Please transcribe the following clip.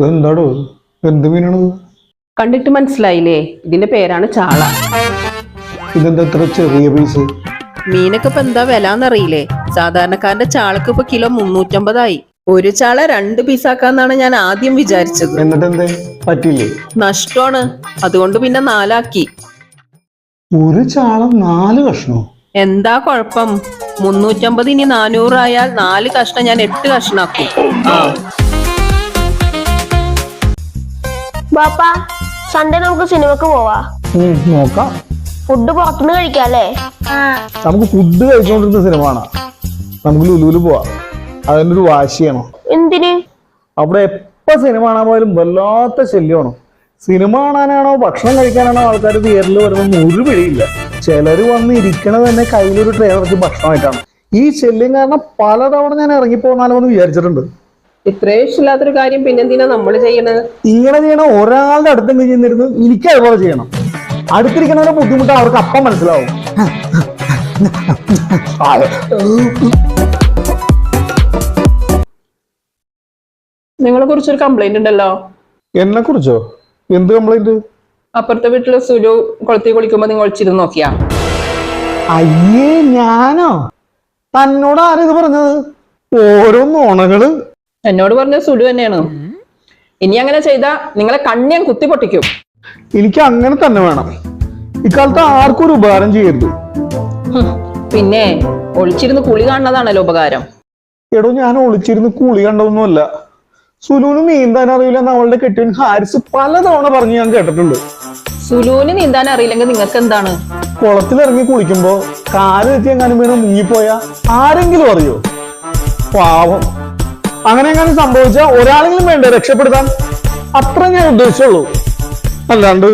എന്താടോ എന്ത് മീനാണത്? കണ്ടിട്ട് മനസ്സിലായില്ലേ? ഇതിന്റെ പേരാണ് ചാള. ഇതെന്താ ഇത്ര ചെറിയ പീസ്? മീനൊക്കെ ഇപ്പൊ എന്താ വില എന്നറിയില്ലേ? സാധാരണക്കാരന്റെ ചാളക്ക് ഇപ്പൊ കിലോ 350 ഒരു ചാള 2 പീസാക്കാന്നാണ് ഞാൻ ആദ്യം വിചാരിച്ചത്. എന്നിട്ട് എന്തേ പറ്റില്ലേ? നഷ്ടമാണ്. അതുകൊണ്ട് പിന്നെ 4 ആക്കി. ഒരു ചാള 4 കഷ്ണോ? എന്താ കുഴപ്പം? 350 ഇനി 400 ആയാൽ 4 കഷ്ണം ഞാൻ 8 കഷ്ണാക്കും. ബാപ്പാ, സൺഡേ നമുക്ക് സിനിമക്ക് പോവാ. നോക്കാം. ഫുഡ് പുറത്തുനിന്ന് കഴിക്കാല്ലേ? നമുക്ക് ഫുഡ് കഴിച്ചോണ്ടിരുന്ന സിനിമ കാണാം. നമുക്ക് ലുലുവില് പോവാം. അതിന്റെ ഒരു വാശിയാണോ? എന്തിന്? അവിടെ എപ്പോ സിനിമ കാണാൻ പോയാലും വല്ലാത്ത ശല്യമാണോ. സിനിമ കാണാനാണോ ഭക്ഷണം കഴിക്കാനാണോ ആൾക്കാർ തിയേറ്ററിൽ വരുന്നത് ഒരു പിടിയില്ല. ചിലര് വന്ന് ഇരിക്കണത് തന്നെ കയ്യിലൊരു ട്രേ നിറച്ച് ഭക്ഷണമായിട്ടാണ്. ഈ ശല്യം കാരണം പലതവണ ഞാൻ ഇറങ്ങിപ്പോന്നാലോ എന്ന് വിചാരിച്ചിട്ടുണ്ട്. ഇത്രയും ഇഷ്ടമില്ലാത്തൊരു കാര്യം പിന്നെന്തിനാ നമ്മള് ചെയ്യണത്? ഇങ്ങനെ ചെയ്യണം. ഒരാളുടെ അടുത്ത് ചെയ്യുന്നിരുന്നു എനിക്ക് അതുപോലെ ചെയ്യണം. അടുത്തിരിക്കുന്നവരുടെ ബുദ്ധിമുട്ട് അവർക്ക് അപ്പം മനസ്സിലാവും. നിങ്ങളെ കുറിച്ചൊരു കംപ്ലൈന്റ് ഉണ്ടല്ലോ. എന്നെ കുറിച്ചോ? എന്ത് കംപ്ലൈന്റ്? അപ്പുറത്തെ വീട്ടിലെ സുലു കുളത്തിൽ കുളിക്കുമ്പോ നിങ്ങൾ ഒളിച്ചിരുന്ന് നോക്കിയാ? അയ്യേ, ഞാനോ? തന്നോട് ആരാ ഇത് പറഞ്ഞത്? ഓരോ നുണകള്. എന്നോട് പറഞ്ഞ സുലു തന്നെയാണ്. ഇനി അങ്ങനെ ചെയ്താ നിങ്ങളെ കണ്ണിയാൻ കുത്തി പൊട്ടിക്കും. എനിക്ക് അങ്ങനെ തന്നെ വേണം. ഇക്കാലത്ത് ആർക്കും ഒരു ഉപകാരം ചെയ്യരുത്. പിന്നെ ഒളിച്ചിരുന്ന് കുളി കാണുന്നതാണല്ലോ ഉപകാരം. എടോ, ഞാൻ ഒളിച്ചിരുന്ന് കുളി കണ്ടതൊന്നുമല്ല. സുലുവിന് നീന്താൻ അറിയില്ലെന്ന് അവളുടെ കെട്ടിയൻ ഹാരിസ് പലതവണ പറഞ്ഞ് ഞാൻ കേട്ടിട്ടുണ്ട്. സുലുവിന് നീന്താൻ അറിയില്ലെങ്കിൽ നിങ്ങൾക്ക് എന്താണ്? കുളത്തിലിറങ്ങി കുളിക്കുമ്പോ കാല് തെറ്റി എങ്ങാനും വീണ് മുങ്ങിപ്പോയാ ആരെങ്കിലും അറിയോ? പാവം. അങ്ങനെ എങ്ങനെ സംഭവിച്ചാ ഒരാളെങ്കിലും വേണ്ടേ രക്ഷപ്പെടുത്താൻ? അത്ര ഞാൻ ഉദ്ദേശിച്ചുള്ളൂ. അല്ലാണ്ട്